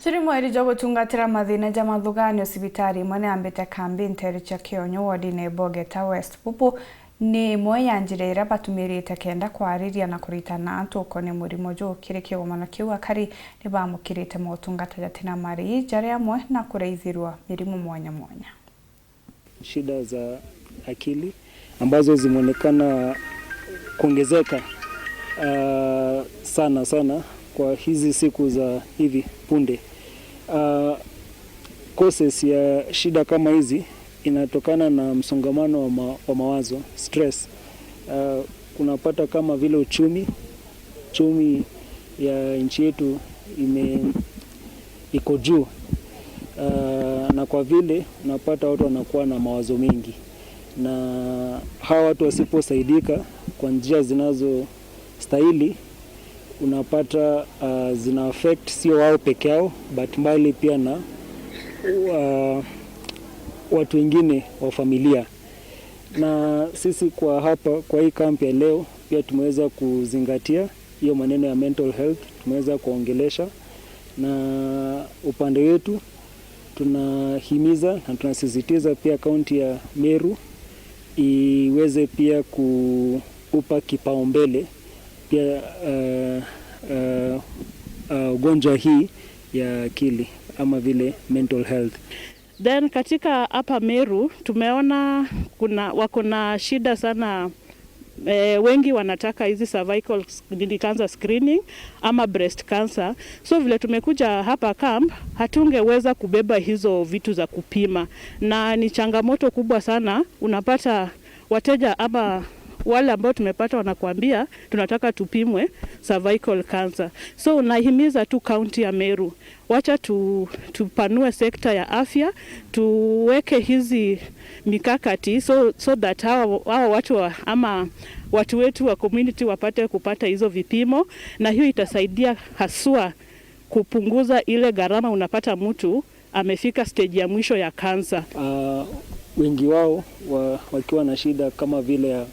Turi mweri jo gutungatira mathina ja mathuganio cibitari imwe niambite kambi nteri cia kionyo wodi-ini Bogeta West BUBU ni imwe ya njira iria batumirite kenda kwariria na kuritana antu ukone murimo jukire kigomano kiu AKARI ni bamukirite motungata jatina mari jaria amwe na kureithirwa mirimo mwanya mwanya. Shida za akili ambazo zimeonekana kuongezeka sana kwa hizi siku za hivi punde. Causes ya shida kama hizi inatokana na msongamano wa mawazo, stress. Unapata kama vile uchumi ya nchi yetu iko juu, na kwa vile unapata watu wanakuwa na mawazo mengi, na hawa watu wasiposaidika kwa njia zinazostahili unapata zina affect sio wao peke yao but mbali pia na watu wengine wa familia. Na sisi kwa hii kampi ya leo pia tumeweza kuzingatia hiyo maneno ya mental health, tumeweza kuongelesha, na upande wetu tunahimiza na tunasisitiza pia kaunti ya Meru iweze pia kuupa kipaumbele pia ugonjwa hii ya akili ama vile mental health. Then katika hapa Meru tumeona wako na shida sana, wengi wanataka hizi cervical cancer screening ama breast cancer. So vile tumekuja hapa camp hatungeweza kubeba hizo vitu za kupima, na ni changamoto kubwa sana. Unapata wateja ama wale ambao tumepata wanakuambia tunataka tupimwe cervical cancer. So unahimiza tu kaunti ya Meru, wacha tupanue sekta ya afya, tuweke hizi mikakati so that hao watu ama watu wetu wa community wapate kupata hizo vipimo, na hiyo itasaidia haswa kupunguza ile gharama. Unapata mtu amefika stage ya mwisho ya kansa. Wengi wao wakiwa na shida kama vile ya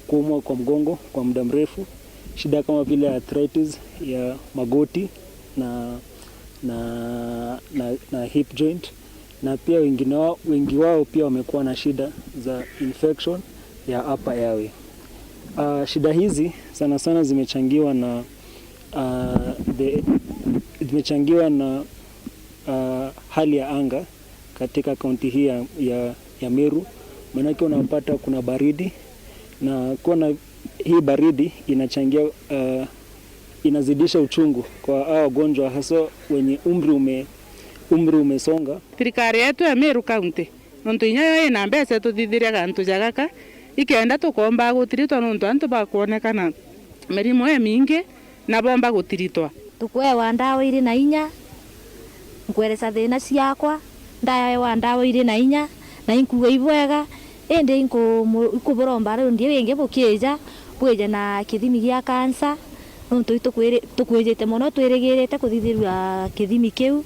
kuumwa kwa mgongo kwa muda mrefu, shida kama vile arthritis ya magoti na hip joint, na pia wengi wao pia wamekuwa na shida za infection ya upper airway. Shida hizi sana zimechangiwa na hali ya anga katika kaunti hii ya Meru. Maanake unapata kuna baridi, na kuna hii baridi inachangia inazidisha uchungu kwa hao wagonjwa, hasa wenye umri umesonga. Serikali yetu ya Meru County nontu inyayo ina mbesa tuthithiria gantu jagaka ikenda tukomba gutiritwa nontu antu bakuoneka na mirimo mingi na bomba gutiritwa tukwewa ndawa iri na inya nkweresa thina ciakwa ndawa ndawa iri na inya na inkuga ibwega ende ikuburomba ro ndie wenge bukija bweja na kithimi gia kansa nontu tukwijite muno twirigirite kuthithirwa kithimi kiu